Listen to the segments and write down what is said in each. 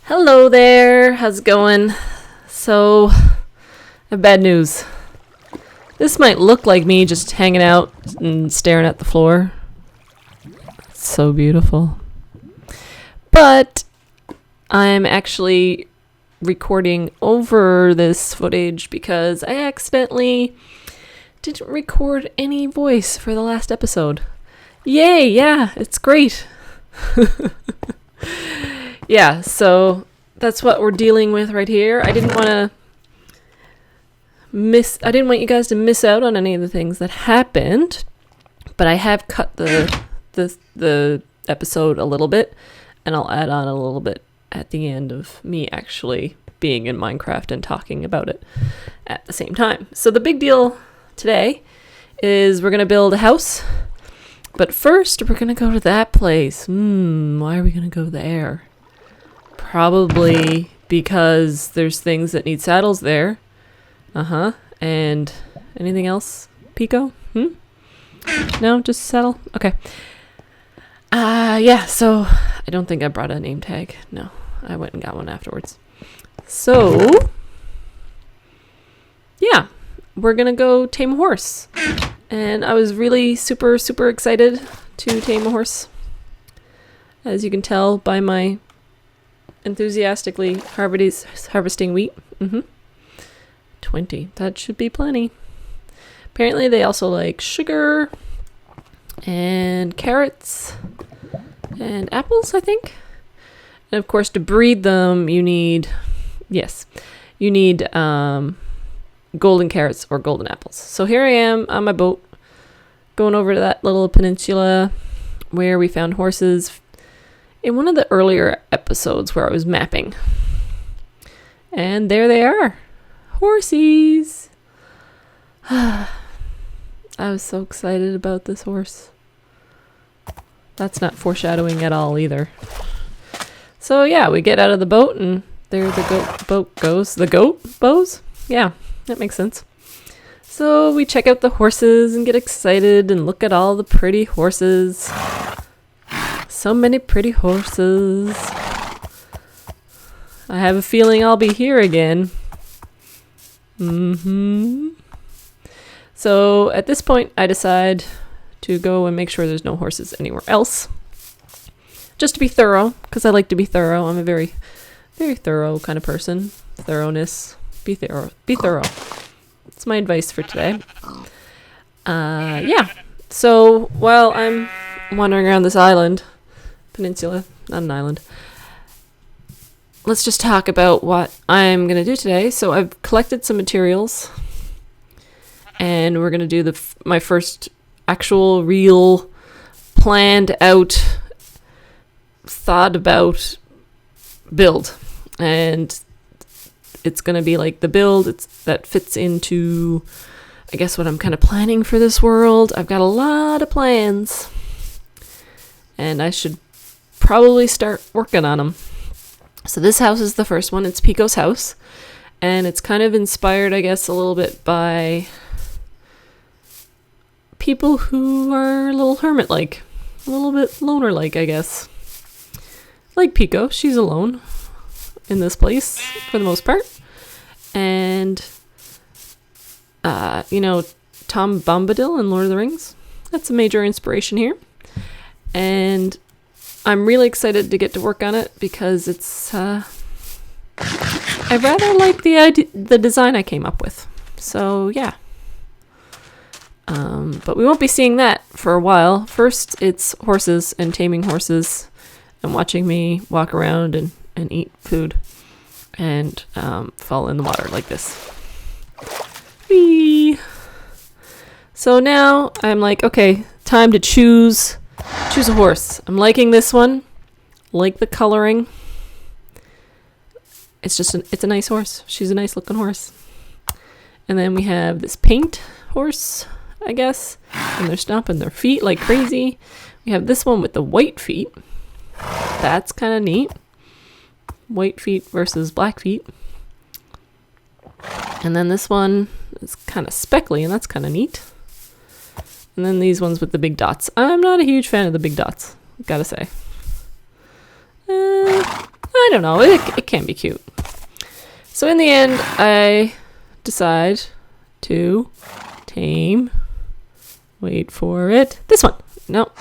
Hello there, how's it going? So, I have bad news. This might look like me just hanging out and staring at the floor. It's so beautiful. But I'm actually recording over this footage because I accidentally didn't record any voice for the last episode. Yay, yeah, it's great. Yeah, so that's what we're dealing with right here. I didn't want you guys to miss out on any of the things that happened, but I have cut the episode a little bit, and I'll add on a little bit at the end of me actually being in Minecraft and talking about it at the same time. So the big deal today is we're going to build a house, but first we're going to go to that place. Why are we going to go there? Probably because there's things that need saddles there. And anything else, Pico? No, just saddle? Okay. Yeah, so I don't think I brought a name tag. No, I went and got one afterwards. So, yeah, we're gonna go tame a horse. And I was really super, super excited to tame a horse. As you can tell by my enthusiastically harvesting wheat. 20. That should be plenty. Apparently they also like sugar and carrots and apples, I think. And of course, to breed them, you need golden carrots or golden apples. So here I am on my boat, going over to that little peninsula where we found horses in one of the earlier episodes where I was mapping. And there they are. Horsies. I was so excited about this horse. That's not foreshadowing at all either. So yeah, we get out of the boat and there the boat goes. The goat bows? Yeah, that makes sense. So we check out the horses and get excited and look at all the pretty horses. So many pretty horses. I have a feeling I'll be here again. So at this point, I decide to go and make sure there's no horses anywhere else. Just to be thorough, because I like to be thorough. I'm a very, very thorough kind of person. Thoroughness. Be thorough. Be thorough. That's my advice for today. Yeah. So while I'm wandering around this peninsula, not an island, let's just talk about what I'm going to do today. So I've collected some materials, and we're going to do my first actual, real, planned out, thought about build. And it's going to be like the build that fits into, I guess, what I'm kind of planning for this world. I've got a lot of plans, and I should probably start working on them. So this house is the first one. It's Pico's house. And it's kind of inspired, I guess, a little bit by people who are a little hermit-like. A little bit loner-like, I guess. Like Pico. She's alone in this place for the most part. And, Tom Bombadil in Lord of the Rings. That's a major inspiration here. And I'm really excited to get to work on it because it's, I rather like the design I came up with. So, yeah. But we won't be seeing that for a while. First, it's horses and taming horses and watching me walk around and eat food and fall in the water like this. Whee! So now I'm like, okay, time to choose a horse. I'm liking this one. Like the coloring. It's a nice horse. She's a nice looking horse. And then we have this paint horse, I guess. And they're stomping their feet like crazy. We have this one with the white feet. That's kind of neat. White feet versus black feet. And then this one is kind of speckly, and that's kind of neat. And then these ones with the big dots. I'm not a huge fan of the big dots, gotta say. I don't know, it can be cute. So in the end, I decide to tame, wait for it, this one. No,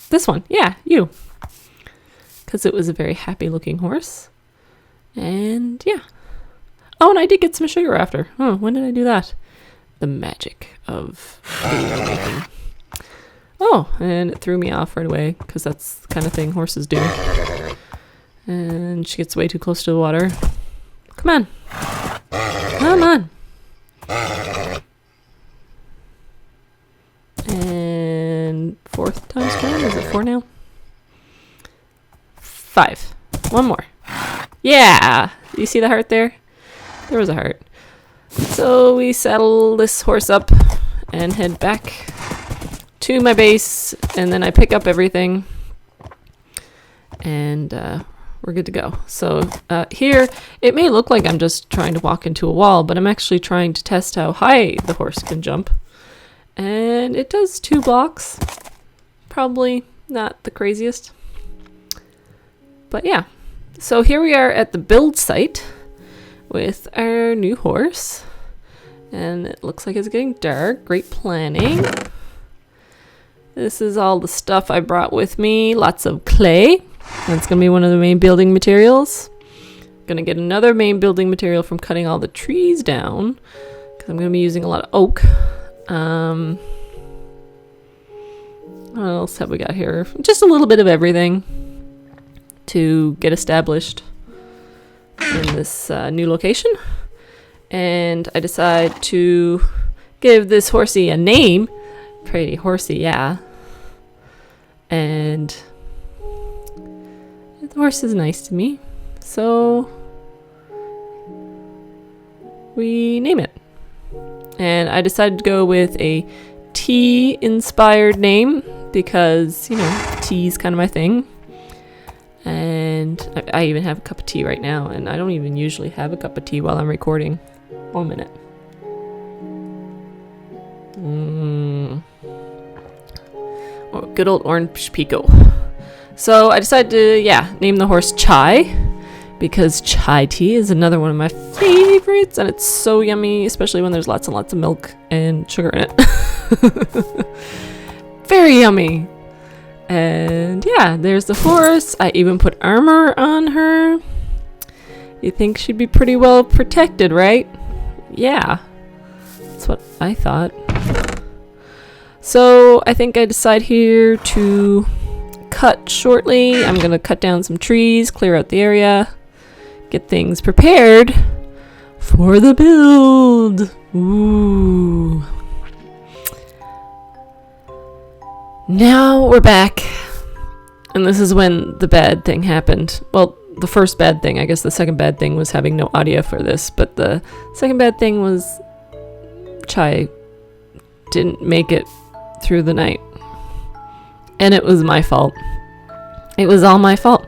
this one, yeah, you. Because it was a very happy looking horse. And yeah. Oh, and I did get some sugar after. Oh, when did I do that? The magic of video making. Oh, and it threw me off right away because that's the kind of thing horses do. And she gets way too close to the water. Come on. Come on. And fourth time's charm. Is it 4 now? 5. One more. Yeah. You see the heart there? There was a heart. So we saddle this horse up and head back to my base, and then I pick up everything, and we're good to go. So here, it may look like I'm just trying to walk into a wall, but I'm actually trying to test how high the horse can jump. And it does 2 blocks. Probably not the craziest. But yeah. So here we are at the build site with our new horse. And it looks like it's getting dark. Great planning. This is all the stuff I brought with me. Lots of clay. That's going to be one of the main building materials. Going to get another main building material from cutting all the trees down, because I'm going to be using a lot of oak. What else have we got here? Just a little bit of everything to get established in this new location. And I decide to give this horsey a name. Pretty horsey, yeah. And the horse is nice to me, so we name it. And I decided to go with a tea-inspired name because, you know, tea is kind of my thing. And I even have a cup of tea right now, and I don't even usually have a cup of tea while I'm recording. 1 minute. Oh, good old orange Pico. So I decided to, name the horse Chai, because chai tea is another one of my favorites, and it's so yummy, especially when there's lots and lots of milk and sugar in it. Very yummy. And yeah, there's the horse. I even put armor on her. You think she'd be pretty well protected, right? Yeah, that's what I thought. So I think I decide here to cut shortly. I'm going to cut down some trees, clear out the area, get things prepared for the build. Ooh. Now we're back. And this is when the bad thing happened. Well, the first bad thing, I guess the second bad thing was having no audio for this, but the second bad thing was Chai didn't make it through the night. And it was my fault. It was all my fault.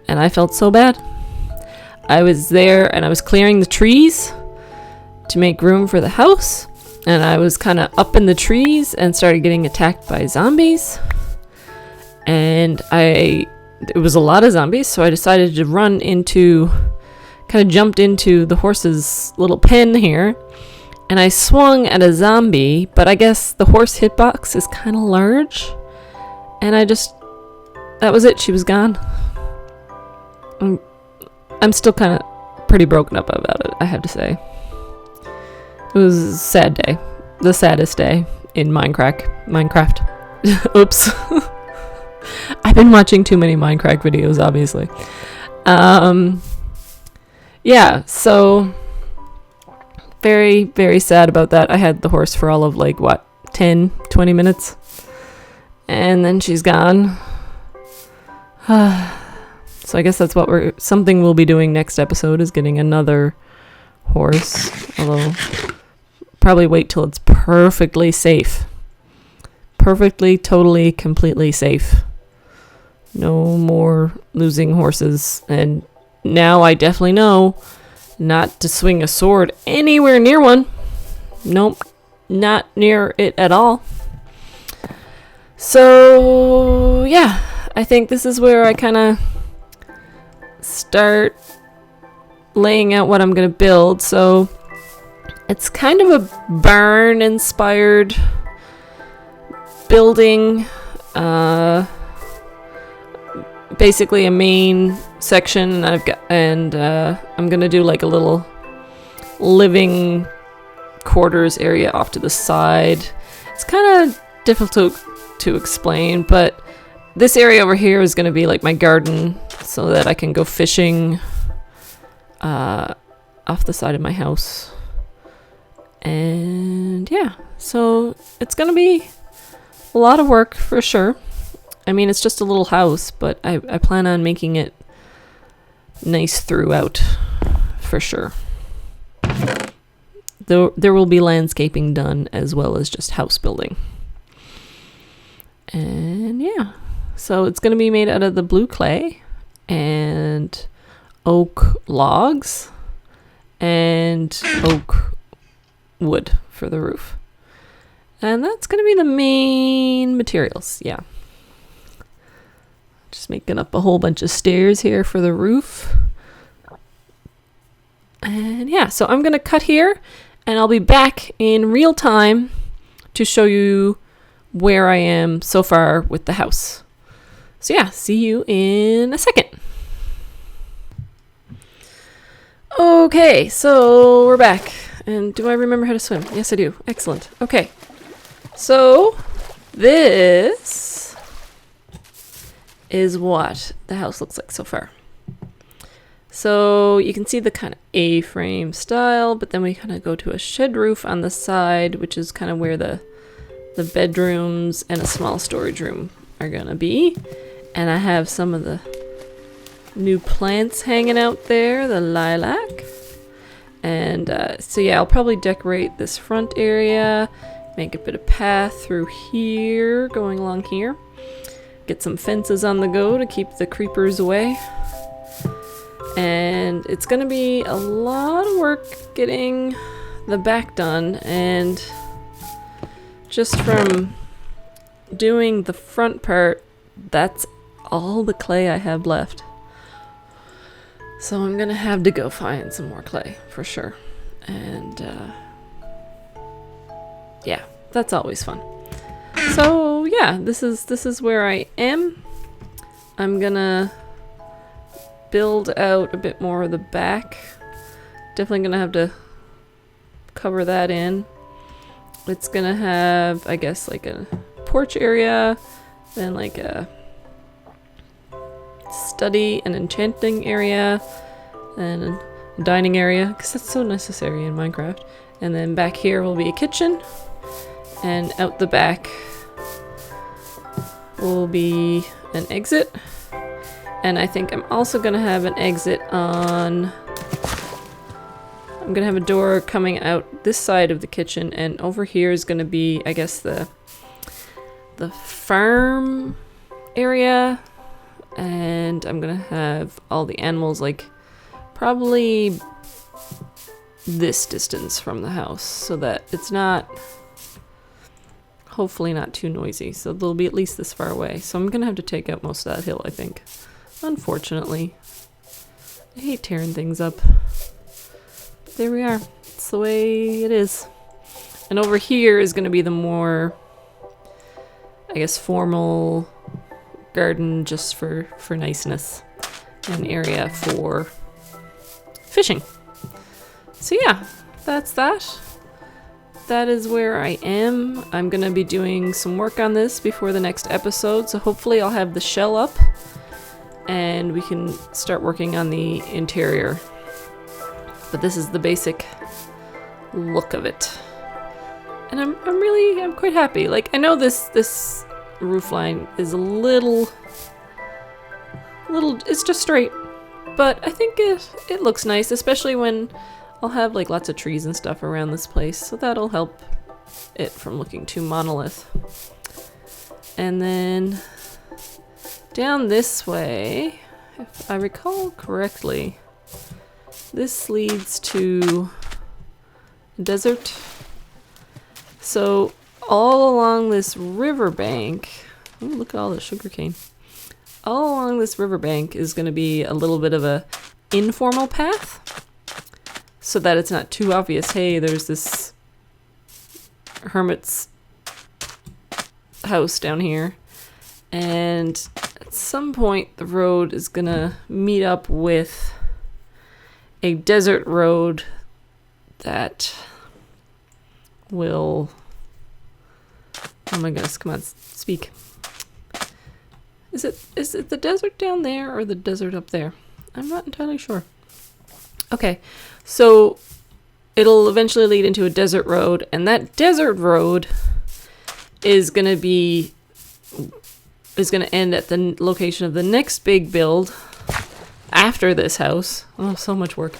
And I felt so bad. I was there and I was clearing the trees to make room for the house. And I was kind of up in the trees and started getting attacked by zombies. And it was a lot of zombies, so I decided to kind of jumped into the horse's little pen here. And I swung at a zombie, but I guess the horse hitbox is kind of large. And that was it. She was gone. I'm still kind of pretty broken up about it, I have to say. It was a sad day. The saddest day in Minecraft. Oops. I've been watching too many Minecraft videos, obviously. Yeah, so very, very sad about that. I had the horse for all of 10, 20 minutes. And then she's gone. So I guess that's something we'll be doing next episode, is getting another horse. Although, probably wait till it's perfectly safe. Perfectly, totally, completely safe. No more losing horses. And now I definitely know not to swing a sword anywhere near one. Nope. not near it at all. So yeah, I think this is where I kind of start laying out what I'm going to build. So it's kind of a barn inspired building, basically a main section. I'm gonna do like a little living quarters area off to the side. It's kind of difficult to explain, but this area over here is gonna be like my garden, so that I can go fishing off the side of my house. And yeah, so it's gonna be a lot of work for sure. I mean, it's just a little house, but I plan on making it nice throughout for sure. Though there will be landscaping done as well as just house building. And yeah, so it's going to be made out of the blue clay and oak logs and oak wood for the roof. And that's going to be the main materials, yeah. Just making up a whole bunch of stairs here for the roof. And yeah, so I'm going to cut here, and I'll be back in real time to show you where I am so far with the house. So yeah, see you in a second. Okay, so we're back. And do I remember how to swim? Yes, I do. Excellent. Okay. So this is what the house looks like so far. So you can see the kind of A-frame style, but then we kind of go to a shed roof on the side, which is kind of where the bedrooms and a small storage room are gonna be. And I have some of the new plants hanging out there, the lilac. And so yeah, I'll probably decorate this front area, make a bit of path through here, going along here. Get some fences on the go to keep the creepers away. And it's gonna be a lot of work getting the back done, and just from doing the front part, that's all the clay I have left. So I'm gonna have to go find some more clay for sure. And yeah, that's always fun. So yeah, this is where I am. I'm gonna build out a bit more of the back. Definitely gonna have to cover that in. It's gonna have, I guess, like a porch area, then like a study and enchanting area, and a dining area, because that's so necessary in Minecraft. And then back here will be a kitchen, and out the back will be an exit. And I think I'm also gonna have an exit on, I'm gonna have a door coming out this side of the kitchen, and over here is gonna be, I guess, the farm area. And I'm gonna have all the animals like probably this distance from the house, so that it's not, hopefully not too noisy. So they'll be at least this far away. So I'm gonna have to take out most of that hill, I think. Unfortunately. I hate tearing things up. But there we are. It's the way it is. And over here is gonna be the more, I guess, formal garden, just for niceness, an area for fishing. So yeah, that's that. That is where I am. I'm gonna be doing some work on this before the next episode, so hopefully I'll have the shell up and we can start working on the interior. But this is the basic look of it. And I'm quite happy. Like, I know this roof line is a little, it's just straight, but I think it looks nice, especially when I'll have like lots of trees and stuff around this place, so that'll help it from looking too monolith. And then down this way, if I recall correctly, this leads to a desert. So all along this riverbank, oh, look at all the sugarcane. All along this riverbank is going to be a little bit of a informal path, so that it's not too obvious. Hey, there's this hermit's house down here, and at some point the road is going to meet up with a desert road that will, oh my goodness, come on, speak. Is it the desert down there or the desert up there? I'm not entirely sure. Okay, so it'll eventually lead into a desert road, and that desert road is going to end at the location of the next big build after this house. Oh, so much work.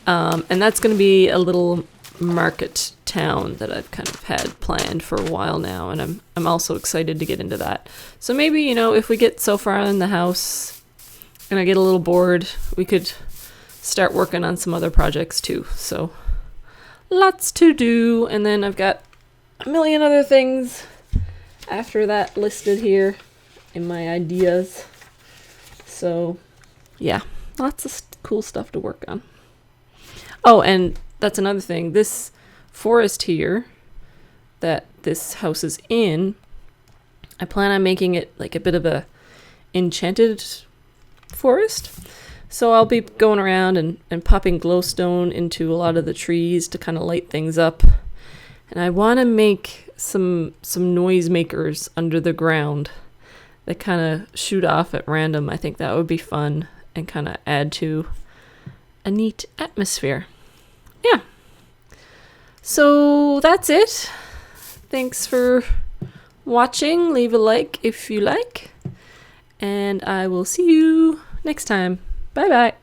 And that's going to be a little market town that I've kind of had planned for a while now, and I'm also excited to get into that. So maybe, you know, if we get so far in the house and I get a little bored, we could start working on some other projects too. So lots to do, and then I've got a million other things after that listed here in my ideas. So yeah, lots of cool stuff to work on. Oh, and that's another thing. This forest here that this house is in, I plan on making it like a bit of a enchanted forest. So I'll be going around and popping glowstone into a lot of the trees to kind of light things up. And I want to make some noise makers under the ground that kind of shoot off at random. I think that would be fun and kind of add to a neat atmosphere. Yeah. So that's it. Thanks for watching. Leave a like if you like. And I will see you next time. Bye bye.